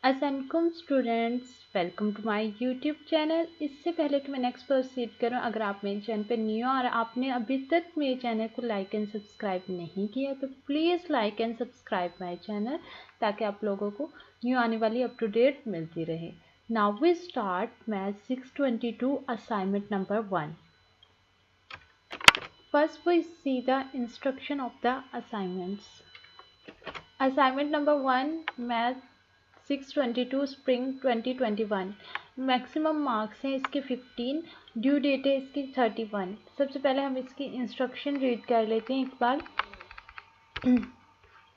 अस्सलामुअलैकुम students, welcome to my YouTube channel. इससे पहले कि मैं नेक्स्ट प्रोसीड करूं, अगर आप मेरे चैनल पर न्यू हो और आपने अभी तक मेरे चैनल को लाइक एंड सब्सक्राइब नहीं किया तो please like and subscribe my channel, ताकि आप लोगों को न्यू आने वाली अप टू डेट मिलती रहे। Now we start math 622 assignment number 1। First we see the instruction of the assignments. Assignment number 1 math 622 spring 2021। Maximum marks हैं इसके 15, ड्यू डेट है इसकी 31। सबसे पहले हम इसकी इंस्ट्रक्शन रीड कर लेते हैं एक बार।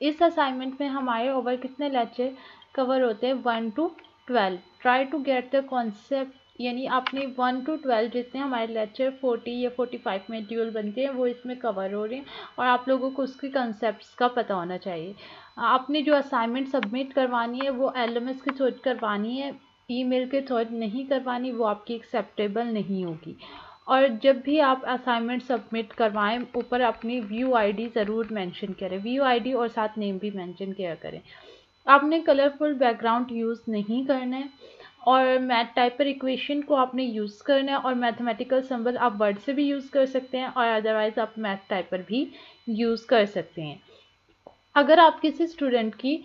इस असाइनमेंट में हमारे ओवर कितने लेक्चर कवर होते हैं? 1 to 12। Try to get the concept, यानी आपने 1 to 12 जितने हमारे लेक्चर 40 या 45 में ड्यूल बनते हैं वो इसमें कवर हो रहे हैं, और आप लोगों को उसके कंसेप्ट का पता होना चाहिए। आपने जो असाइनमेंट सबमिट करवानी है वो LMS के थ्रू करवानी है, ईमेल के थ्रू नहीं करवानी, वो आपकी एक्सेप्टेबल नहीं होगी। और जब भी आप असाइनमेंट सबमिट करवाएं, ऊपर अपनी व्यू आईडी ज़रूर मेंशन करें, व्यू आईडी और साथ नेम भी मेंशन किया करें। आपने कलरफुल बैकग्राउंड यूज़ नहीं करना है, और मैथ टाइपर इक्वेशन को आपने यूज़ करना है, और मैथमेटिकल सिंबल आप वर्ड से भी यूज़ कर सकते हैं, और अदरवाइज़ आप मैथ टाइपर भी यूज़ कर सकते हैं। अगर आप किसी स्टूडेंट की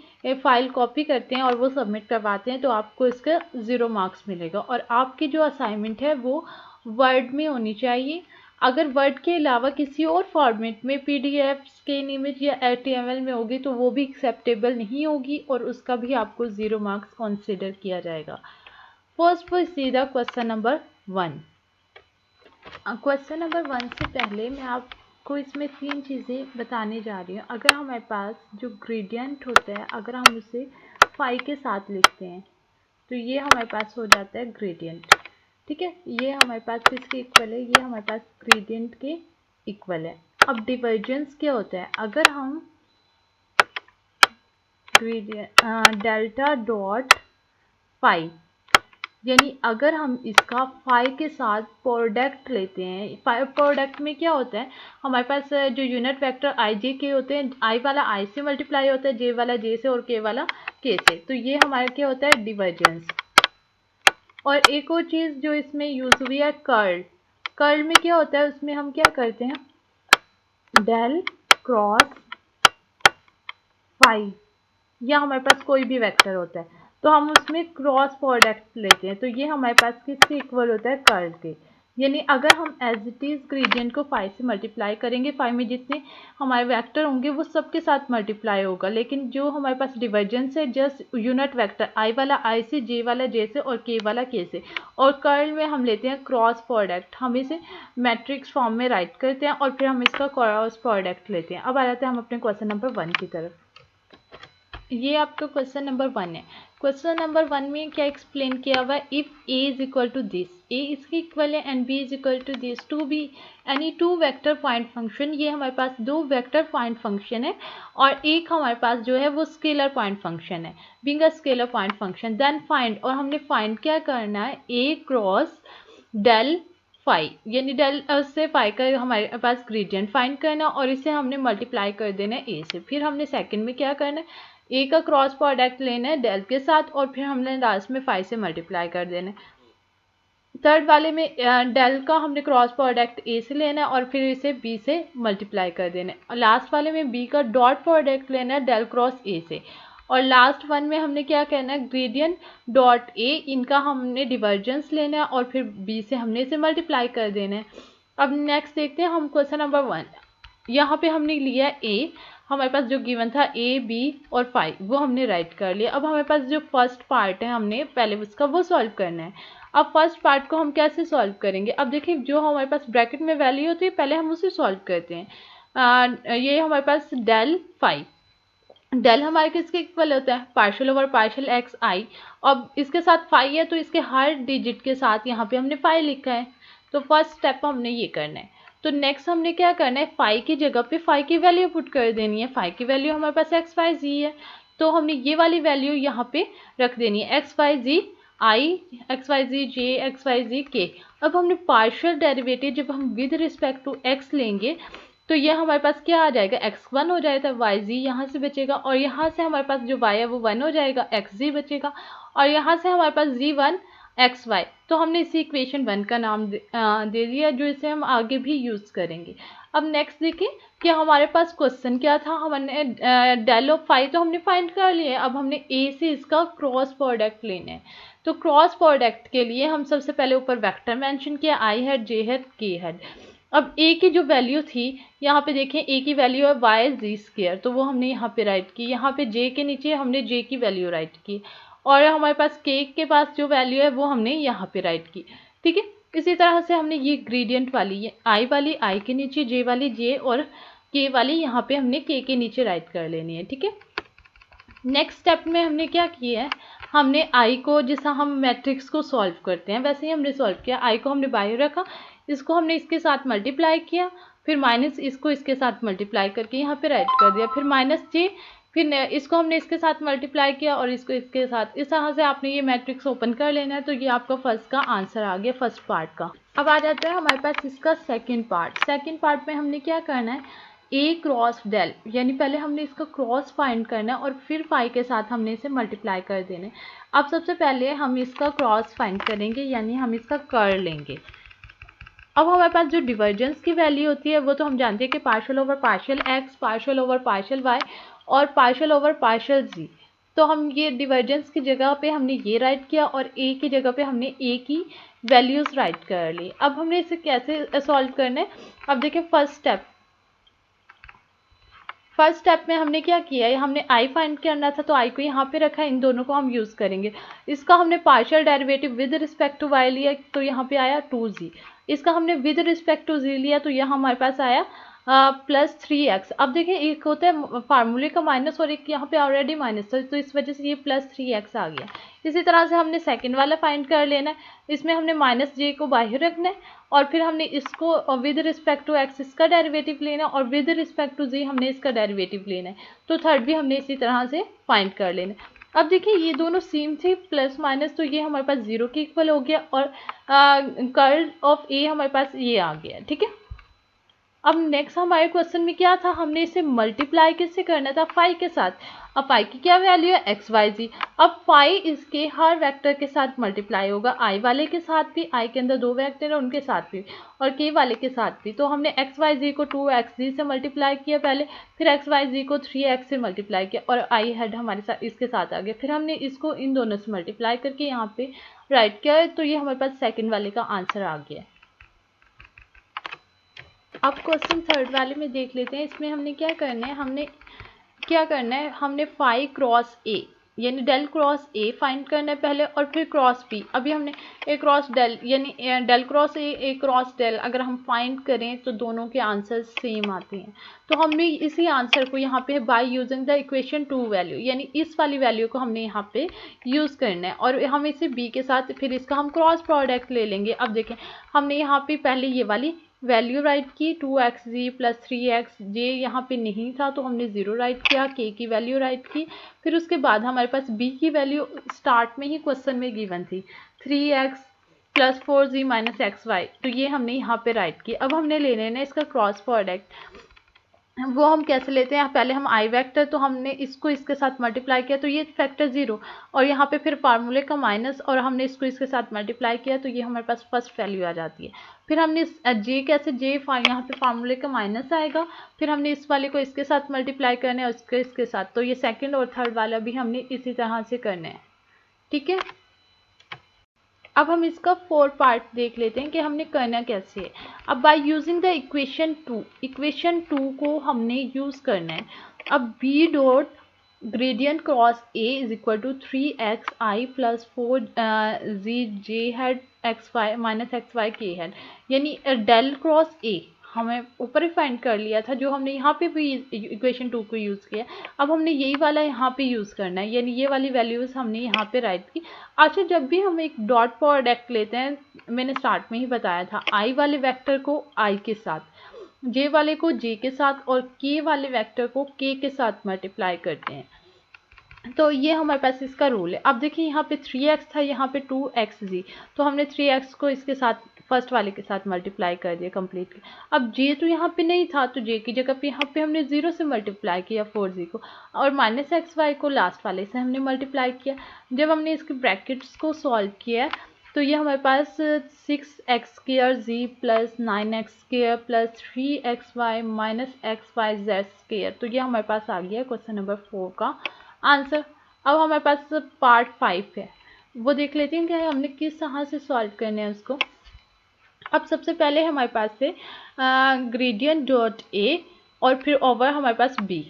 फ़ाइल कॉपी करते हैं और वो सबमिट करवाते हैं तो आपको इसका 0 मार्क्स मिलेगा, और आपकी जो असाइनमेंट है वो वर्ड में होनी चाहिए। अगर वर्ड के अलावा किसी और फॉर्मेट में PDF, स्कैन इमेज या HTML में होगी तो वो भी एक्सेप्टेबल नहीं होगी, और उसका भी आपको 0 मार्क्स कंसिडर किया जाएगा। First we see the question number 1। Question number 1 से पहले मैं आपको इसमें 3 चीज़ें बताने जा रही हूँ। अगर हमारे पास जो ग्रेडियंट होता है, अगर हम उसे फाई के साथ लिखते हैं तो ये हमारे पास हो जाता है ग्रेडियंट। ठीक है, ये हमारे पास किसके इक्वल है? ये हमारे पास ग्रेडियंट के इक्वल है। अब डिवर्जेंस क्या होता है? अगर हम ग्रेडियंट डेल्टा डॉट फाई, यानी अगर हम इसका फाई के साथ प्रोडक्ट लेते हैं, फाई प्रोडक्ट में क्या होता है? हमारे पास जो यूनिट वेक्टर आई जे के होते हैं, आई वाला आई से मल्टीप्लाई होता है, जे वाला जे से, और के वाला के से। तो ये हमारा क्या होता है? डिवर्जेंस। और एक और चीज़ जो इसमें यूज़ हुई है, कर्ल। कर्ल में क्या होता है? उसमें हम क्या करते हैं? डेल क्रॉस फाई, या हमारे पास कोई भी वेक्टर होता है तो हम उसमें क्रॉस प्रोडक्ट लेते हैं, तो ये हमारे पास किसके इक्वल होता है? कर्ल के। यानी अगर हम एज इट इज़ ग्रेडियंट को फाई से मल्टीप्लाई करेंगे, फाई में जितने हमारे वेक्टर होंगे वो सबके साथ मल्टीप्लाई होगा, लेकिन जो हमारे पास डिवर्जेंस है जस्ट यूनिट वेक्टर, आई वाला आई से, जे वाला जे से, और के वाला के से। और कर्ल में हम लेते हैं क्रॉस प्रोडक्ट, हम इसे मैट्रिक्स फॉर्म में राइट करते हैं और फिर हम इसका क्रॉस प्रोडक्ट लेते हैं। अब आ जाते हैं हम अपने क्वेश्चन नंबर 1 की तरफ। ये आपका क्वेश्चन नंबर 1 है। क्वेश्चन नंबर 1 में क्या एक्सप्लेन किया हुआ है? If A is equal to this, A इसके इक्वल है, and B is equal to this, to be any two vector point function. ये हमारे पास दो वेक्टर पॉइंट फंक्शन है, और एक हमारे पास जो है वो स्केलर पॉइंट फंक्शन है, being a scalar point function. Then find, और हमने फाइंड क्या करना है? ए क्रॉस डेल फाई, यानी डेल से फाई का हमारे पास ग्रेडियंट फाइंड करना, और इसे हमने मल्टीप्लाई कर देना है ए से। फिर हमने सेकंड में क्या करना है? ए का क्रॉस प्रोडक्ट लेना है डेल के साथ, और फिर हमने लास्ट में फाई से मल्टीप्लाई कर देना है। थर्ड वाले में डेल का हमने क्रॉस प्रोडक्ट ए से लेना है, और फिर इसे बी से मल्टीप्लाई कर देना है। और लास्ट वाले में बी का डॉट प्रोडक्ट लेना है डेल क्रॉस ए से। और लास्ट वन में हमने क्या करना है? ग्रेडियंट डॉट ए, इनका हमने डिवर्जेंस लेना है, और फिर बी से हमने इसे मल्टीप्लाई कर देना है। अब नेक्स्ट देखते हैं हम क्वेश्चन नंबर 1। यहाँ पे हमने लिया ए, हमारे पास जो गिवन था ए बी और फाई, वो हमने राइट कर लिया। अब हमारे पास जो फर्स्ट पार्ट है हमने पहले उसका वो सॉल्व करना है। अब फर्स्ट पार्ट को हम कैसे सॉल्व करेंगे? अब देखिए, जो हमारे पास ब्रैकेट में वैल्यू होती है पहले हम उसे सॉल्व करते हैं। ये हमारे पास डेल फाई, डेल हमारे किसके इक्वल होता है? पार्शियल ओवर पार्शियल एक्स आई। अब इसके साथ फाई है तो इसके हर डिजिट के साथ यहाँ पे हमने फाई लिखा है, तो फर्स्ट स्टेप हमने ये करना है। तो नेक्स्ट हमने क्या करना है? फाई की जगह पे फाई की वैल्यू पुट कर देनी है। फाई की वैल्यू हमारे पास एक्स वाई जी है, तो हमने ये वाली वैल्यू यहाँ पे रख देनी है, एक्स वाई जी आई, एक्स वाई जी जे, एक्स वाई जी के। अब हमने पार्शियल डेरिवेटिव जब हम विद रिस्पेक्ट टू एक्स लेंगे तो ये हमारे पास क्या आ जाएगा, x1 हो जाएगा, yz यहाँ से बचेगा, और यहाँ से हमारे पास जो y है वो 1 हो जाएगा, xz बचेगा, और यहाँ से हमारे पास z1 xy। तो हमने इसी इक्वेशन 1 का नाम दे दिया, जो इसे हम आगे भी यूज़ करेंगे। अब नेक्स्ट देखिए कि हमारे पास क्वेश्चन क्या था, हमने डेल ऑफ फाई तो हमने फाइंड कर लिया है। अब हमने ए से इसका क्रॉस प्रोडक्ट लेना है। तो क्रॉस प्रोडक्ट के लिए हम सबसे पहले ऊपर वेक्टर मेंशन किया, आई हेड, जे हेड, के हेड। अब ए की जो वैल्यू थी, यहाँ पे देखें ए की वैल्यू है वाई जी स्क्वायर, तो वो हमने यहाँ पे राइट की। यहाँ पे जे के नीचे हमने जे की वैल्यू राइट की, और हमारे पास के पास जो वैल्यू है वो हमने यहाँ पे राइट की। ठीक है, इसी तरह से हमने ये ग्रेडियंट वाली, ये आई वाली आई के नीचे, जे वाली जे, और के वाली यहाँ पे हमने के नीचे राइट कर लेनी है। ठीक है, नेक्स्ट स्टेप में हमने क्या किया है, हमने आई को, जैसा हम मैट्रिक्स को सॉल्व करते हैं वैसे ही हमने सॉल्व किया। आई को हमने बाहर रखा, इसको हमने इसके साथ मल्टीप्लाई किया, फिर माइनस इसको इसके साथ मल्टीप्लाई करके यहाँ पे राइट कर दिया, फिर माइनस जे, फिर इसको हमने इसके साथ मल्टीप्लाई किया और इसको इसके साथ। इस तरह से आपने ये मैट्रिक्स ओपन कर लेना है। तो ये आपका फर्स्ट का आंसर आ गया, फर्स्ट पार्ट का। अब आ जाता है हमारे पास इसका सेकेंड पार्ट। सेकेंड पार्ट में हमने क्या करना है, ए क्रॉस डेल, यानी पहले हमने इसका क्रॉस फाइंड करना है और फिर फाई के साथ हमने इसे मल्टीप्लाई कर देना है। अब सबसे पहले हम इसका क्रॉस फाइंड करेंगे, यानी हम इसका कर लेंगे। अब हमारे पास जो डिवर्जेंस की वैल्यू होती है वो तो हम जानते हैं कि partial over partial X, partial over partial Y और पार्शियल ओवर पार्शियल जी। तो हम ये डिवर्जेंस की जगह पे हमने ये राइट किया और ए की जगह पे हमने ए की वैल्यूज़ राइट कर ली। अब हमने इसे कैसे सॉल्व करना है, अब देखिए फर्स्ट स्टेप में हमने क्या किया है, हमने आई फाइंड करना था तो आई को यहाँ पे रखा है, इन दोनों को हम यूज़ करेंगे। इसका हमने partial derivative with respect to Y लिया तो यहाँ पे आया 2z। इसका हमने विद रिस्पेक्ट टू z लिया तो यहाँ हमारे पास आया प्लस 3x। अब देखिए एक होता है फार्मूले का माइनस और एक यहाँ पे ऑलरेडी माइनस था, तो इस वजह से ये प्लस 3x आ गया। इसी तरह से हमने सेकंड वाला फाइंड कर लेना है, इसमें हमने माइनस जे को बाहर रखना है और फिर हमने इसको विद रिस्पेक्ट टू एक्स इसका डेरिवेटिव लेना है और विद रिस्पेक्ट टू जी हमने इसका डेरिवेटिव लेना है। तो थर्ड भी हमने इसी तरह से फाइंड कर लेना है। अब देखिए ये दोनों सेम थे, प्लस माइनस, तो ये हमारे पास 0 के इक्वल हो गया और कर्ल ऑफ ए हमारे पास ये आ गया। ठीक है, अब नेक्स्ट हमारे क्वेश्चन में क्या था, हमने इसे मल्टीप्लाई किससे करना था, फाई के साथ। अब फाई की क्या वैल्यू है, एक्स वाई जी। अब फाई इसके हर वेक्टर के साथ मल्टीप्लाई होगा, आई वाले के साथ भी, आई के अंदर 2 वेक्टर है उनके साथ भी, और के वाले के साथ भी। तो हमने एक्स वाई जी को 2xz से मल्टीप्लाई किया पहले, फिर एक्स वाई जी को 3x से मल्टीप्लाई किया और आई हेड हमारे साथ इसके साथ आ गया। फिर हमने इसको इन दोनों से मल्टीप्लाई करके यहाँ पे राइट किया, तो ये हमारे पास सेकेंड वाले का आंसर आ गया। अब क्वेश्चन थर्ड वाले में देख लेते हैं। इसमें हमने क्या करना है, हमने फाई क्रॉस ए यानी डेल क्रॉस ए फाइंड करना है पहले और फिर क्रॉस बी। अभी हमने ए क्रॉस डेल यानी del cross A cross del अगर हम फाइंड करें तो दोनों के आंसर सेम आते हैं। तो हमने इसी आंसर को यहाँ पे by using the equation 2 value, यानी इस वाली वैल्यू को हमने यहाँ पे यूज़ करना है और हम इसे बी के साथ फिर इसका हम क्रॉस प्रोडक्ट ले लेंगे। अब देखें हमने यहाँ पे पहले ये वाली वैल्यू राइट की 2xz प्लस 3x, जे यहाँ पे नहीं था तो हमने 0 राइट किया, के की वैल्यू राइट की। फिर उसके बाद हमारे पास बी की वैल्यू स्टार्ट में ही क्वेश्चन में गिवन थी 3x plus 4z minus xy, तो ये हमने यहाँ पे राइट की। अब हमने ले लेना है इसका क्रॉस प्रोडक्ट, वो हम कैसे लेते हैं, पहले हम आई वेक्टर, तो हमने इसको इसके साथ मल्टीप्लाई किया तो ये फैक्टर 0 और यहाँ पे फिर फार्मूले का माइनस और हमने इसको इसके साथ मल्टीप्लाई किया तो ये हमारे पास फर्स्ट वैल्यू आ जाती है। फिर हमने जे कैसे, जे यहाँ पे फार्मूले का माइनस आएगा, फिर हमने इस वाले को इसके साथ मल्टीप्लाई करना है और इसके साथ, तो ये सेकेंड और थर्ड वाला भी हमने इसी तरह से करना है। ठीक है, अब हम इसका 4 पार्ट देख लेते हैं कि हमने करना कैसे है। अब बाय यूजिंग द इक्वेशन 2 को हमने यूज़ करना है। अब B dot gradient cross A is equal to 3xi plus 4z J head X Y minus X Y के हेड, यानी डेल क्रॉस ए हमें ऊपर ही फाइंड कर लिया था, जो हमने यहाँ पे भी इक्वेशन 2 को यूज़ किया। अब हमने यही वाला यहाँ पे यूज़ करना है, यानी ये वाली वैल्यूज़ हमने यहाँ पे राइट की। अच्छा, जब भी हम एक डॉट प्रोडक्ट लेते हैं, मैंने स्टार्ट में ही बताया था, आई वाले वेक्टर को आई के साथ, जे वाले को जे के साथ और के वाले वेक्टर को के साथ मल्टीप्लाई करते हैं। तो ये हमारे पास इसका रूल है। अब देखिए यहाँ पे 3x था, यहाँ पे 2xz, तो हमने 3x को इसके साथ फर्स्ट वाले के साथ मल्टीप्लाई कर दिया कंप्लीटली। अब जे तो यहाँ पे नहीं था, तो जे की जगह पे यहाँ पे हमने 0 से मल्टीप्लाई किया 4z को, और माइनस एक्स वाई को लास्ट वाले से हमने मल्टीप्लाई किया। जब हमने इसके ब्रैकेट्स को सॉल्व किया तो ये हमारे पास 6x² z plus 9x² plus 3xy minus xyz², तो ये हमारे पास आ गया क्वेश्चन नंबर 4 का आंसर। अब हमारे पास पार्ट 5 है, वो देख लेते हैं कि हमने किस तरह से सॉल्व करने हैं उसको। अब सबसे पहले हमारे पास है ग्रेडियंट डॉट ए और फिर ओवर हमारे पास बी,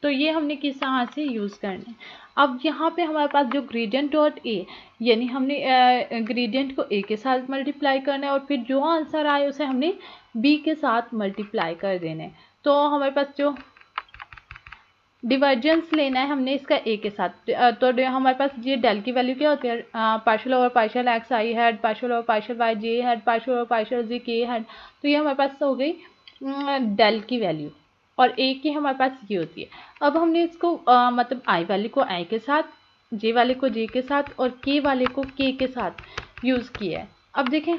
तो ये हमने किस तरह से यूज़ करना है। अब यहाँ पे हमारे पास जो ग्रेडियंट डॉट ए, यानी हमने ग्रेडियंट को ए के साथ मल्टीप्लाई करना है और फिर जो आंसर आए उसे हमने बी के साथ मल्टीप्लाई कर देना है। तो हमारे पास जो डिवर्जेंस लेना है हमने इसका ए के साथ, तो हमारे पास ये डेल की वैल्यू क्या होती है, partial over partial x i hat, partial over partial y j hat, partial over partial z k hat, तो ये हमारे पास हो गई डेल की वैल्यू, और ए की हमारे पास ये होती है। अब हमने इसको मतलब आई वाले को आई के साथ, जे वाले को जे के साथ और के वाले को के के साथ यूज़ किया है। अब देखें,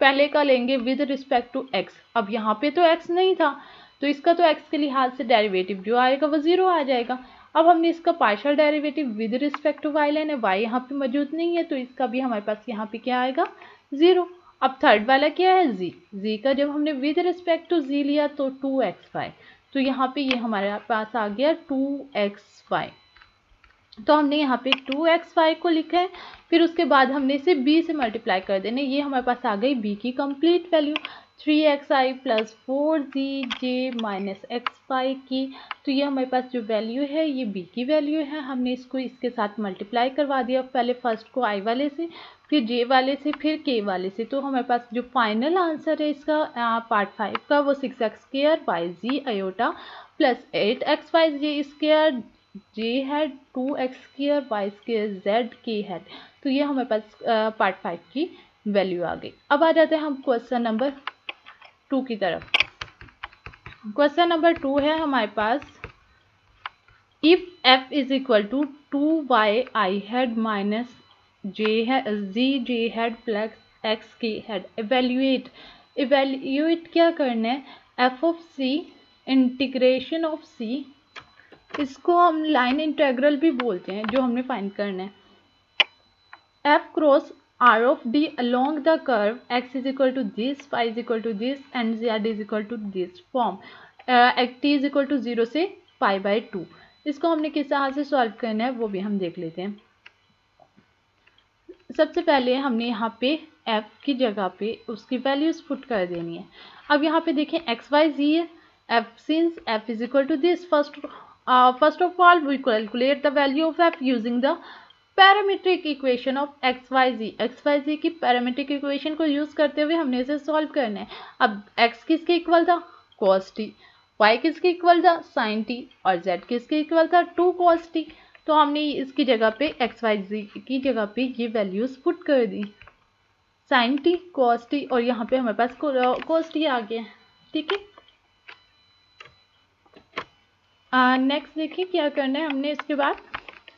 पहले का लेंगे विद रिस्पेक्ट टू एक्स। अब यहाँ पे तो एक्स नहीं था, तो इसका तो एक्स के लिहाज से डेरिवेटिव जो आएगा वो 0 आ जाएगा। अब हमने इसका partial derivative with respect to Y लेना है, वाई यहाँ पे मौजूद नहीं है, तो इसका भी हमारे पास यहाँ पे क्या आएगा 0। अब थर्ड वाला क्या है जी, जी का जब हमने विद रिस्पेक्ट टू जी लिया तो 2xy, तो यहाँ पे ये हमारे पास आ गया 2xy, तो हमने यहाँ पे 2xy को लिखा है। फिर उसके बाद हमने इसे b से मल्टीप्लाई कर देना, ये हमारे पास आ गई b की complete value 3xi plus 4zj minus xy की, तो ये हमारे पास जो वैल्यू है ये b की वैल्यू है। हमने इसको इसके साथ मल्टीप्लाई करवा दिया, पहले फर्स्ट को i वाले से, फिर j वाले से, फिर k वाले से, तो हमारे पास जो फाइनल आंसर है इसका पार्ट 5 का वो 6x² yz iota plus 8xyj², j had 2x² y² z k had, तो ये हमारे पास पार्ट 5 की वैल्यू आ गई। अब आ जाते हैं हम क्वेश्चन नंबर 2 की तरफ। क्वेश्चन नंबर 2 है हमारे पास, if f is equal to 2y i hat minus z j hat plus x k hat, evaluate क्या करना है, f of c integration of c, इसको हम लाइन इंटेग्रल भी बोलते हैं, जो हमने फाइंड करना है। f cross r of d along the curve x is equal to this, y is equal to this and z is equal to this form, t is equal to 0 से π/2। इसको हमने किस तरह से सॉल्व करना है वो भी हम देख लेते हैं। सबसे पहले हमने यहाँ पे f की जगह पे उसकी वैल्यूज पुट कर देनी है। अब यहाँ पे देखें x y z है, f since f is equal to this, first of all we calculate the value of f using the parametric equation of x y z की पैरामीट्रिक इक्वेशन को यूज करते हुए हमने इसे सॉल्व करना है। अब x किसके इक्वल था, cos t, y किसके इक्वल था, sin t, और z किसके इक्वल था, 2 cos t, तो हमने इसकी जगह पे एक्स वाई जी की जगह पे ये वैल्यूज पुट कर दी, sin t, cos t, और यहाँ पे हमारे पास cos t आ गया। ठीक है, नेक्स्ट देखिए क्या करना है हमने इसके बाद।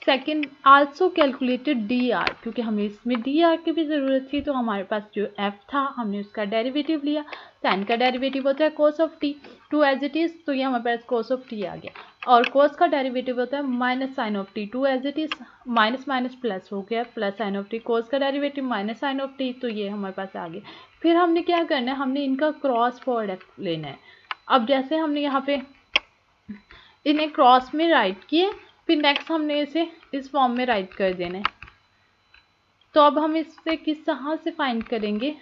Second, also calculated D R, क्योंकि हमें इसमें डी आर की भी ज़रूरत थी, तो हमारे पास जो एफ था हमने उसका डेरिवेटिव लिया। साइन का डेरिवेटिव होता है cos of T, two as it is, तो ये हमारे पास कोस ऑफ टी आ गया, और कोस का डेरिवेटिव होता है minus sine of T, two as it is, minus minus plus हो गया, plus sine of T, cos का derivative minus sine of T, तो ये हमारे पास आ गया। फिर हमने क्या करना है, हमने इनका क्रॉस प्रोडक्ट लेना है। अब जैसे हमने यहाँ पे इन्हें क्रॉस में राइट किए, फिर नेक्स्ट हमने इसे इस फॉर्म में राइट कर देना है। तो अब हम इससे किस तरह से फाइंड करेंगे,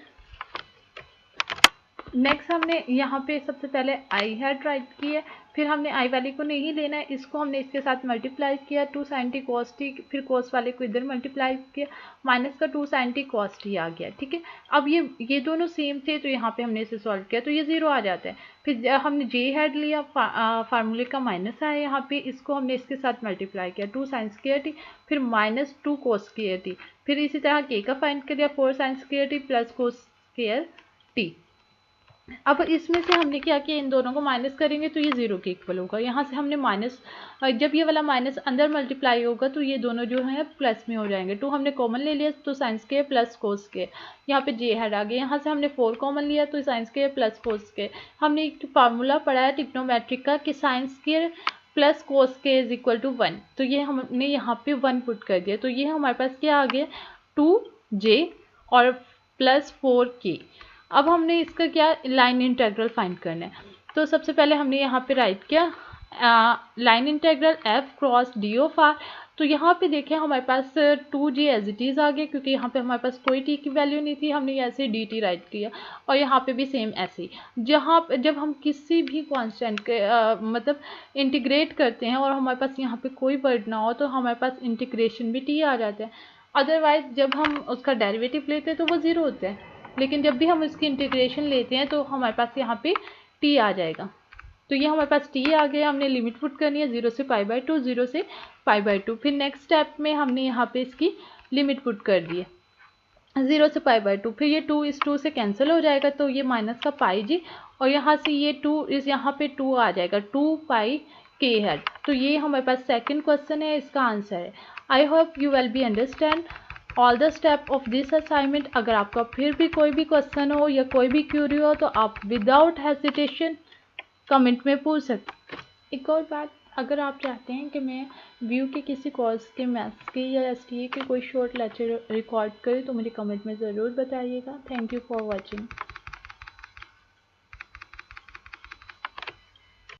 नेक्स्ट हमने यहाँ पे सबसे पहले आई हैड राइट की है, फिर हमने आई वाले को नहीं लेना है, इसको हमने इसके साथ मल्टीप्लाई किया 2 sin t cos t, फिर cos वाले को इधर मल्टीप्लाई किया, माइनस का 2 sin t cos t आ गया। ठीक है, अब ये दोनों सेम थे, तो यहाँ पे हमने इसे सॉल्व किया तो ये 0 आ जाता है। फिर हमने जे हैड लिया, फार्मूले का माइनस आया यहाँ पे, इसको हमने इसके साथ मल्टीप्लाई किया 2 sin square t, फिर माइनस 2 cos square t, फिर इसी तरह के का फाइंड कर लिया 4 sin square t plus cos square t। अब इसमें से हमने क्या किया, इन दोनों को माइनस करेंगे तो ये 0 के इक्वल होगा। यहाँ से हमने माइनस, जब ये वाला माइनस अंदर मल्टीप्लाई होगा तो ये दोनों जो है प्लस में हो जाएंगे। 2 हमने कॉमन ले लिया तो साइंस के प्लस कोस के, यहाँ पे जे हेड आ गया। यहाँ से हमने 4 कॉमन लिया तो साइंस के प्लस कोस के। हमने एक फार्मूला पढ़ा है ट्रिग्नोमेट्रिक का कि साइंस के प्लस कोस के इज इक्वल टू 1, तो ये हमने यहाँ पे 1 पुट कर दिया। तो ये हमारे पास क्या आ गया, 2j और प्लस 4k। अब हमने इसका क्या लाइन इंटेग्रल फाइंड करना है। तो सबसे पहले हमने यहाँ पे राइट किया line integral f cross d of r। तो यहाँ पे देखें हमारे पास 2j एज इट इज़ आ गया, क्योंकि यहाँ पे हमारे पास कोई t की वैल्यू नहीं थी, हमने ऐसे dt राइट किया। और यहाँ पे भी सेम ऐसे ही, जहाँ जब हम किसी भी कांस्टेंट के मतलब इंटीग्रेट करते हैं और हमारे पास यहाँ पे कोई वर्ड ना हो तो हमारे पास इंटीग्रेशन भी t आ जाता है। अदरवाइज जब हम उसका डेरिवेटिव लेते हैं तो वो 0 होता है, लेकिन जब भी हम इसकी इंटीग्रेशन लेते हैं तो हमारे पास यहाँ पे t आ जाएगा। तो ये हमारे पास t आ गया। हमने लिमिट पुट करनी है 0 से π/2, 0 से π/2। फिर नेक्स्ट स्टेप में हमने यहाँ पे इसकी लिमिट पुट कर दी है 0 से π/2। फिर ये 2 इस 2 से कैंसिल हो जाएगा तो ये माइनस का πg, और यहाँ से ये 2 इस यहाँ पे 2 आ जाएगा, 2πk है। तो ये हमारे पास सेकंड क्वेश्चन है, इसका आंसर है। I hope you will be understand all the step of this assignment. अगर आपका फिर भी कोई भी क्वेश्चन हो या कोई भी क्यूरी हो तो आप विदाउट हेजिटेशन कमेंट में पूछ सकते। एक और बात, अगर आप चाहते हैं कि मैं व्यू के किसी कोर्स के मैथ्स के या एसटीए के कोई शॉर्ट लेक्चर रिकॉर्ड करें तो मुझे कमेंट में ज़रूर बताइएगा। Thank you for watching.